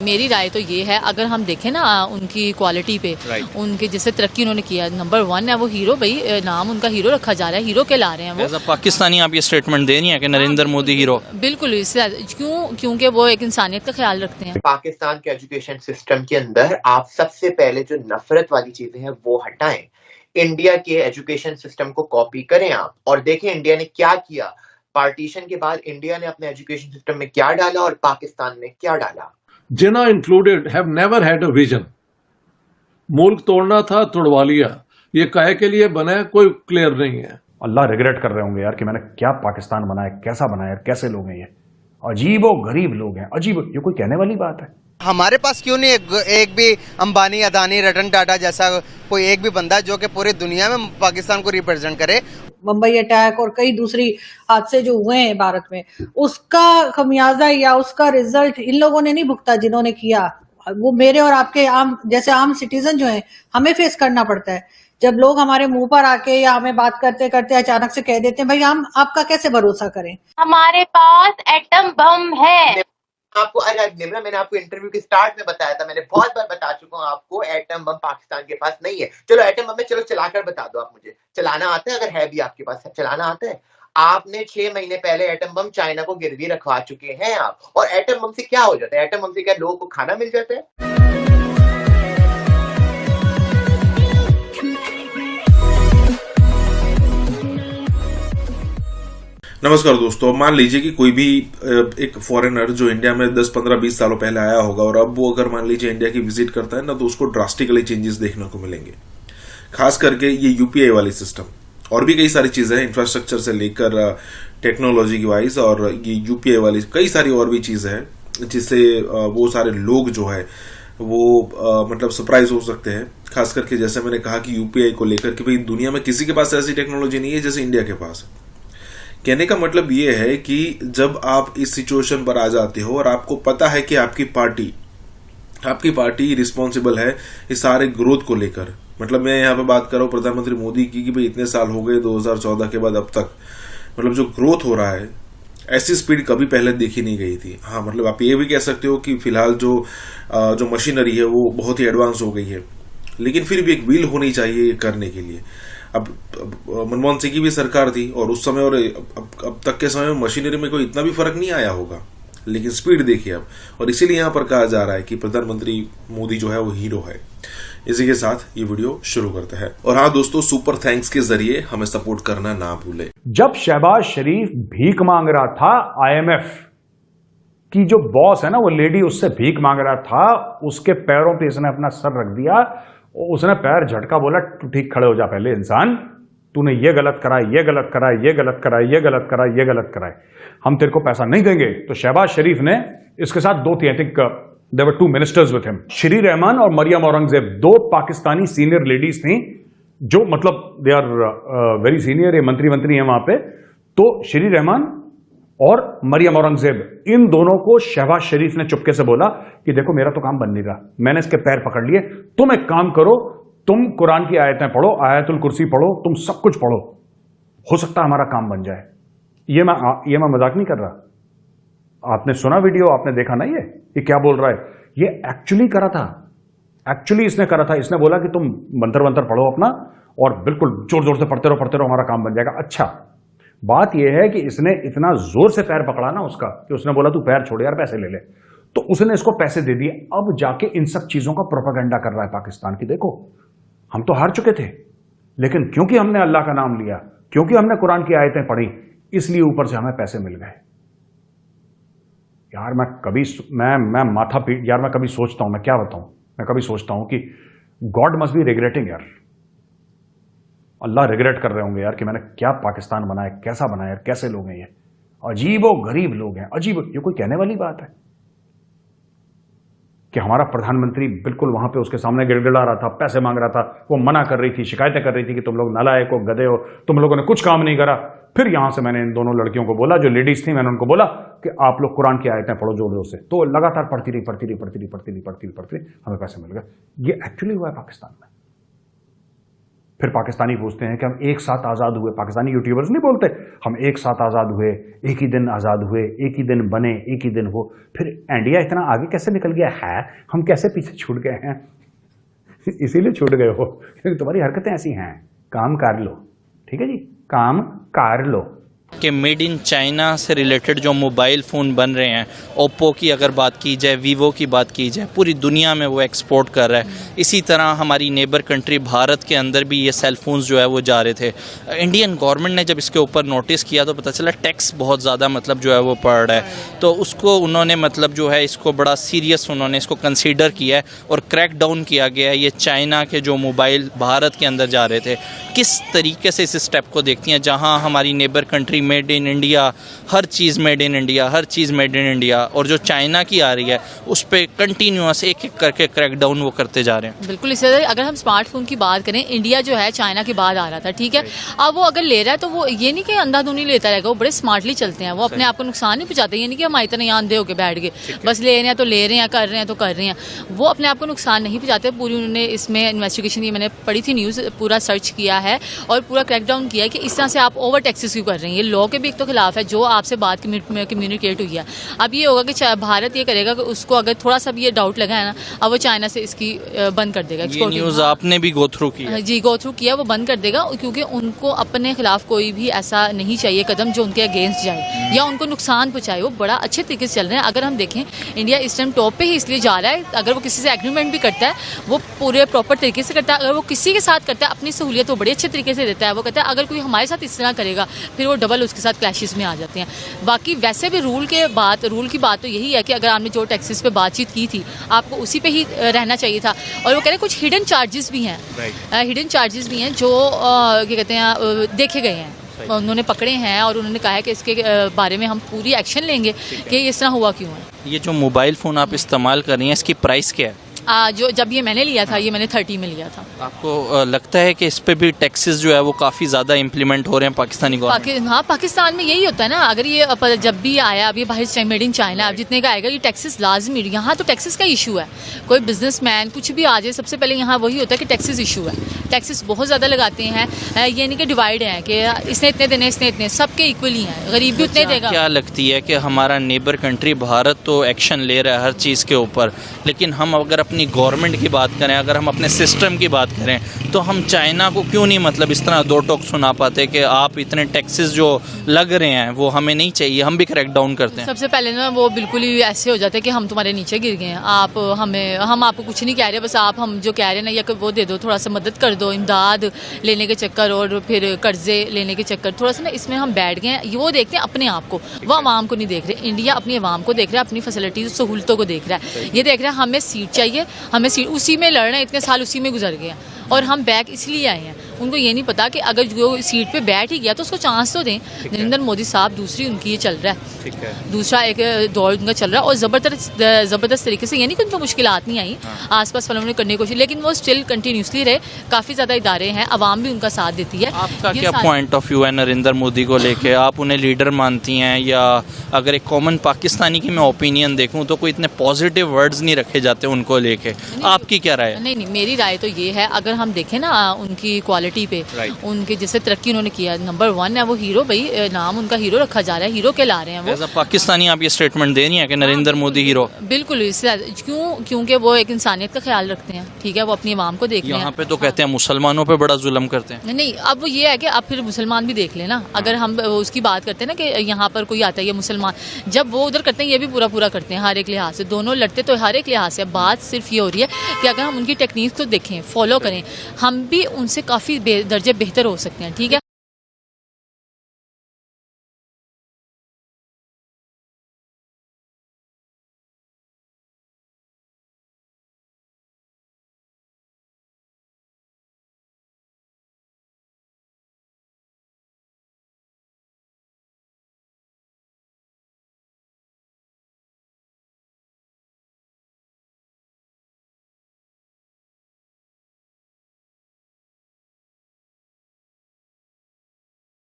मेरी राय तो ये है, अगर हम देखें ना उनकी क्वालिटी पे, उनके जैसे तरक्की उन्होंने किया, नंबर 1 है वो हीरो, भाई नाम उनका हीरो रखा जा रहा है, हीरो कहला रहे हैं वो। पाकिस्तानी आप ये स्टेटमेंट दे रही हैं कि नरेंद्र मोदी हीरो? बिल्कुल, इससे क्योंकि वो एक इंसानियत का ख्याल रखते हैं। पाकिस्तान के एजुकेशन सिस्टम के अंदर आप सबसे पहले जो नफरत वाली चीजें हैं वो हटाएं, इंडिया के एजुकेशन सिस्टम को कॉपी करें आप, और देखें इंडिया ने क्या किया। पार्टीशन के बाद इंडिया ने अपने एजुकेशन सिस्टम में क्या डाला और पाकिस्तान ने क्या डाला। Jinnah included have never had a vision. मुल्क तोड़ना था, तोड़वा लिया। ये काहे के लिए बना है, कोई क्लियर नहीं है। अल्लाह रिग्रेट कर रहे होंगे यार कि मैंने क्या पाकिस्तान बनाया, कैसा बनाया, कैसे लोग हैं ये, अजीबो गरीब लोग हैं, अजीब। ये कोई कहने वाली बात है? हमारे पास क्यों नहीं एक भी अंबानी, अदानी, रतन टाटा जैसा कोई एक भी बंदा जो कि पूरी दुनिया में पाकिस्तान को रिप्रेजेंट करे। मुंबई अटैक और कई दूसरी हादसे जो हुए हैं भारत में, उसका खमियाजा या उसका रिजल्ट इन लोगों ने नहीं भुगता जिन्होंने किया। वो मेरे और आपके आम सिटीजन जो हैं, हमें फेस करना पड़ता है। जब लोग हमारे मुंह पर आके या हमें बात करते करते अचानक से कह देते हैं, भाई हम आपका कैसे भरोसा करें, हमारे पास एटम बम है। आपको निम्रा, मैंने आपको इंटरव्यू के स्टार्ट में बताया था, मैंने बहुत बार बता चुका हूँ आपको, एटम बम पाकिस्तान के पास नहीं है। चलो एटम बम में चलो चलाकर बता दो आप मुझे, चलाना आता है? अगर है भी आपके पास, चलाना आता है? आपने 6 महीने पहले एटम बम चाइना को गिरवी रखवा चुके हैं आप, और एटम बम से क्या हो जाता है? एटम बम से क्या लोगों को खाना मिल जाता है? नमस्कार दोस्तों, मान लीजिए कि कोई भी एक फॉरेनर जो इंडिया में 10, 15, 20 सालों पहले आया होगा और अब वो अगर मान लीजिए इंडिया की विजिट करता है ना, तो उसको ड्रास्टिकली चेंजेस देखने को मिलेंगे। खास करके ये यूपीआई वाली सिस्टम और भी कई सारी चीजें हैं, इंफ्रास्ट्रक्चर से लेकर टेक्नोलॉजी की वाइज, और ये यूपीआई वाली कई सारी और भी चीजें हैं जिससे वो सारे लोग जो है वो मतलब सरप्राइज हो सकते हैं। खास करके जैसे मैंने कहा कि यूपीआई को लेकर कि भाई दुनिया में किसी के पास ऐसी टेक्नोलॉजी नहीं है जैसे इंडिया के पास है। कहने का मतलब ये है कि जब आप इस सिचुएशन पर आ जाते हो और आपको पता है कि आपकी पार्टी रिस्पॉन्सिबल है इस सारे ग्रोथ को लेकर, मतलब मैं यहाँ पे बात कर रहा हूँ प्रधानमंत्री मोदी की कि भाई इतने साल हो गए 2014 के बाद अब तक, मतलब जो ग्रोथ हो रहा है ऐसी स्पीड कभी पहले देखी नहीं गई थी। हाँ, मतलब आप ये भी कह सकते हो कि फिलहाल जो मशीनरी है वो बहुत ही एडवांस हो गई है, लेकिन फिर भी एक व्हील होनी चाहिए करने के लिए। अब मनमोहन सिंह की भी सरकार थी और उस समय और अब तक के समय में मशीनरी में कोई इतना भी फर्क नहीं आया होगा, लेकिन स्पीड देखिए अब, और इसीलिए यहां पर कहा जा रहा है कि प्रधानमंत्री मोदी जो है वो हीरो है। इसी के साथ ये वीडियो शुरू करते हैं। और हाँ दोस्तों, सुपर थैंक्स के जरिए हमें सपोर्ट करना ना भूले। जब शहबाज शरीफ भीख मांग रहा था, आईएमएफ की जो बॉस है ना, वो लेडी उससे भीख मांग रहा था, उसके पैरों पे इसने अपना सर रख दिया, उसने पैर झटका, बोला तू ठीक खड़े हो जा पहले इंसान, तूने ये गलत करा, ये गलत करा, ये गलत करा, ये गलत करा, ये गलत करा, हम तेरे को पैसा नहीं देंगे। तो शहबाज शरीफ ने इसके साथ दो थी, I think there were 2 ministers with him, Shri Rehman और मरियम औरंगजेब, 2 पाकिस्तानी सीनियर लेडीज थी जो मतलब दे आर वेरी सीनियर, ये मंत्री हैं वहां पे। तो श्री रहमान और मरियम औरंगजेब, इन दोनों को शहबाज शरीफ ने चुपके से बोला कि देखो मेरा तो काम बन नहीं रहा, मैंने इसके पैर पकड़ लिए, तुम एक काम करो, तुम कुरान की आयतें पढ़ो, आयतुल कुर्सी पढ़ो, तुम सब कुछ पढ़ो, हो सकता है हमारा काम बन जाए। ये मैं मजाक नहीं कर रहा, आपने सुना वीडियो, आपने देखा ना ये क्या बोल रहा है, ये एक्चुअली करा था, एक्चुअली इसने करा था। इसने बोला कि तुम मंत्र वंत्र पढ़ो अपना और बिल्कुल जोर जोर से पढ़ते रहो, हमारा काम बन जाएगा। अच्छा, बात यह है कि इसने इतना जोर से पैर पकड़ा ना उसका कि उसने बोला तू पैर छोड़ यार, पैसे ले ले, तो उसने इसको पैसे दे दिए। अब जाके इन सब चीजों का प्रोपेगेंडा कर रहा है पाकिस्तान की, देखो हम तो हार चुके थे, लेकिन क्योंकि हमने अल्लाह का नाम लिया, क्योंकि हमने कुरान की आयतें पढ़ी, इसलिए ऊपर से हमें पैसे मिल गए। यार मैं माथा पीट, यार मैं कभी सोचता हूं, मैं क्या बताऊं, मैं कभी सोचता हूं कि गॉड मस्ट बी रिग्रेटिंग, यार अल्लाह रिग्रेट कर रहे होंगे यार कि मैंने क्या पाकिस्तान बनाया, कैसा बनाया, कैसे लोग हैं ये, अजीबो गरीब लोग हैं, अजीब। ये कोई कहने वाली बात है कि हमारा प्रधानमंत्री बिल्कुल वहां पे उसके सामने गिड़गिड़ा रहा था, पैसे मांग रहा था, वो मना कर रही थी, शिकायतें कर रही थी कि तुम लोग नालायक हो, गधे हो, तुम लोगों ने कुछ काम नहीं करा। फिर यहां से मैंने इन दोनों लड़कियों को बोला, जो लेडीज थी, मैंने उनको बोला कि आप लोग कुरान की आयतें पढ़ो जोर जोर से, तो लगातार पढ़ती रही, हमें पैसे मिल गए। ये एक्चुअली हुआ है पाकिस्तान में, फिर पाकिस्तानी पूछते हैं कि हम एक साथ आज़ाद हुए। पाकिस्तानी यूट्यूबर्स नहीं बोलते हम एक साथ आज़ाद हुए, एक ही दिन आज़ाद हुए, एक ही दिन बने, एक ही दिन हो। फिर इंडिया इतना आगे कैसे निकल गया है, हम कैसे पीछे छूट गए हैं? इसीलिए छूट गए हो क्योंकि तुम्हारी हरकतें ऐसी हैं। काम कर लो, ठीक है जी, काम कर लो। कि मेड इन चाइना से रिलेटेड जो मोबाइल फ़ोन बन रहे हैं, ओप्पो की अगर बात की जाए, वीवो की बात की जाए, पूरी दुनिया में वो एक्सपोर्ट कर रहा है। इसी तरह हमारी नेबर कंट्री भारत के अंदर भी ये सेल फोन्स जो है वो जा रहे थे। इंडियन गवर्नमेंट ने जब इसके ऊपर नोटिस किया तो पता चला टैक्स बहुत ज़्यादा मतलब जो है वो पड़ रहा है, तो उसको उन्होंने मतलब जो है इसको बड़ा सीरियस उन्होंने इसको कंसीडर किया है और क्रैक डाउन किया गया है। ये चाइना के जो मोबाइल भारत के अंदर जा रहे थे, किस तरीके से इस स्टेप को देखती हैं जहाँ हमारी neighbour country made in India, her cheese made in India, her cheese made in India, और जो चाइना की आ रही है उस पर कंटिन्यूअस एक एक करके क्रैकडाउन वो करते जा रहे हैं। बिल्कुल। इससे अगर हम स्मार्टफोन की बात करें, इंडिया जो है चाइना के बाद आ रहा था, ठीक है। अब वो अगर ले रहा है तो वो ये नहीं कि अंधाधुनी लेता रहेगा, वो बड़े स्मार्टली चलते हैं, वो अपने आप को नुकसान नहीं पहुंचाते। ये नहीं कि हमारी तरह यहाँ अंधे होकर बैठ गए, बस ले रहे हैं तो ले रहे हैं, कर रहे हैं तो कर रहे हैं, वो अपने आप को नुकसान नहीं पहुंचाते। पूरी उन्होंने इसमें इन्वेस्टिगेशन, ये मैंने पढ़ी थी न्यूज़, पूरा सर्च किया है और पूरा क्रैकडाउन किया है कि इस तरह से आप ओवर टैक्सेस क्यों कर रहे हैं। ये लॉ के भी एक तो खिलाफ है जो आपसे बात कम्युनिकेट हुई है। अब ये होगा कि भारत ये करेगा कि उसको अगर थोड़ा सा भी ये डाउट लगा है ना, अब वो चाइना से इसकी बंद कर देगा एक्सपोर्ट। न्यूज़ आपने भी गो थ्रू किया? जी, गो थ्रू किया, वो बंद कर देगा, क्योंकि उनको अपने खिलाफ कोई भी ऐसा नहीं चाहिए कदम जो उनके अगेंस्ट जाए या उनको नुकसान पहुंचाए। वो बड़ा अच्छे तरीके से चल रहे हैं। अगर हम देखें, इंडिया इस टाइम टॉप पे ही इसलिए जा रहा है, अगर वो किसी से एग्रीमेंट भी करता है वो पूरे प्रॉपर तरीके से करता है। अगर वो किसी के साथ करता है अपनी सहूलियत वो बड़ी अच्छे तरीके से देता है। वो कहता है अगर कोई हमारे साथ इस तरह करेगा फिर वो डबल उसके साथ क्लैशेस में आ जाते हैं। बाकी वैसे भी रूल की बात तो यही है कि अगर आपने जो टैक्सेस पे बातचीत की थी आपको उसी पे ही रहना चाहिए था। और वो कह रहे कुछ हिडन चार्जेस भी हैं, हिडन चार्जेस भी हैं जो क्या कहते हैं देखे गए हैं, उन्होंने पकड़े हैं और उन्होंने कहा है कि इसके बारे में हम पूरी एक्शन लेंगे कि इस तरह हुआ क्यों है। ये जो मोबाइल फ़ोन आप इस्तेमाल कर रही हैं इसकी प्राइस क्या है? जो जब ये मैंने लिया था, ये मैंने 30 में लिया था। आपको लगता है कि इस पे भी टैक्सेस जो है वो काफ़ी ज़्यादा इम्प्लीमेंट हो रहे हैं पाकिस्तानी गवर्नमेंट? हाँ, पाकिस्तान में यही होता है ना। अगर ये जब भी आया, अब ये बाहर मेड इन चाइना, अब जितने का आएगा ये टैक्सेस लाजमी। यहाँ तो टैक्सेस का इशू है, कोई बिजनेसमैन कुछ भी आ जाए सबसे पहले यहाँ वही होता है कि टैक्सेस इशू है। टैक्सेस बहुत ज़्यादा लगाते हैं, ये नहीं कि डिवाइड है कि इसने इतने देने, इसने इतने, सबके इक्वली हैं, गरीब भी उतने देगा। क्या लगती है कि हमारा नेबर कंट्री भारत तो एक्शन ले रहा है हर चीज़ के ऊपर, लेकिन हम अगर अपनी गवर्नमेंट की बात करें, अगर हम अपने सिस्टम की बात करें, तो हम चाइना को क्यों नहीं मतलब इस तरह दो टोक सुना पाते कि आप इतने टैक्सेस जो लग रहे हैं वो हमें नहीं चाहिए, हम भी क्रैकडाउन करते हैं? सबसे पहले ना वो बिल्कुल ही ऐसे हो जाते हैं कि हम तुम्हारे नीचे गिर गए हैं, हम आपको कुछ नहीं कह रहे, बस आप हम जो कह रहे हैं ना, या वो दे दो, थोड़ा सा मदद कर दो, इमदाद लेने के चक्कर और फिर कर्जे लेने के चक्कर, थोड़ा सा ना इसमें हम बैठ गए हैं। वो देखते हैं अपने आप को, वो आवाम को नहीं देख रहे। इंडिया अपनी आवाम को देख रहा है, अपनी फैसिलिटीज सहूलतों को देख रहा है। ये देख रहा है हमें सीट चाहिए, हमें सीट, उसी में लड़ रहे हैं, इतने साल उसी में गुजर गए हैं और हम बैक इसलिए आए हैं। उनको ये नहीं पता कि अगर जो सीट पे बैठ ही गया तो उसको चांस तो दें। नरेंद्र मोदी साहब दूसरी उनकी ये चल रहा है, ठीक है, दूसरा एक दौर उनका चल रहा है और ज़बरदस्त तरीके से, यानी कि उनको मुश्किलात नहीं आई, आसपास वालों ने करने की कोशिश, लेकिन वो स्टिल कंटिन्यूसली रहे। काफ़ी ज़्यादा इदारे हैं, आवाम भी उनका साथ देती है। आपका क्या पॉइंट ऑफ व्यू है नरेंद्र मोदी को लेके? आप उन्हें लीडर मानती हैं, या अगर एक कॉमन पाकिस्तानी की मैं ओपिनियन देखूँ तो कोई इतने पॉजिटिव वर्ड्स नहीं रखे जाते उनको लेके? आपकी क्या राय है? नहीं, मेरी राय तो ये है, अगर हम देखें ना उनकी क्वालिटी पे, उनके जैसे तरक्की उन्होंने किया, नंबर 1 है वो हीरो, भाई नाम उनका हीरो रखा जा रहा है, हीरो कहला रहे हैं वो। पाकिस्तानी आप ये स्टेटमेंट दे रही हैं कि नरेंद्र मोदी हीरो? बिल्कुल, क्योंकि वो एक इंसानियत का ख्याल रखते हैं, ठीक है, वो अपनी आवाम को देख रहे हैं। यहाँ पे तो कहते हैं मुसलमानों पे बड़ा जुल्म करते हैं। नहीं, अब वो ये है कि अब फिर मुसलमान भी देख लेना। अगर हम उसकी बात करते हैं ना कि यहाँ पर कोई आता है ये मुसलमान, जब वो उधर करते हैं ये भी पूरा करते हैं हर एक लिहाज से, दोनों लड़ते तो हर एक लिहाज से। बात सिर्फ ये हो रही है कि अगर हम उनकी टेक्निक को देखें, फॉलो करें, हम भी उनसे काफ़ी दर्जे बेहतर हो सकते हैं, ठीक है।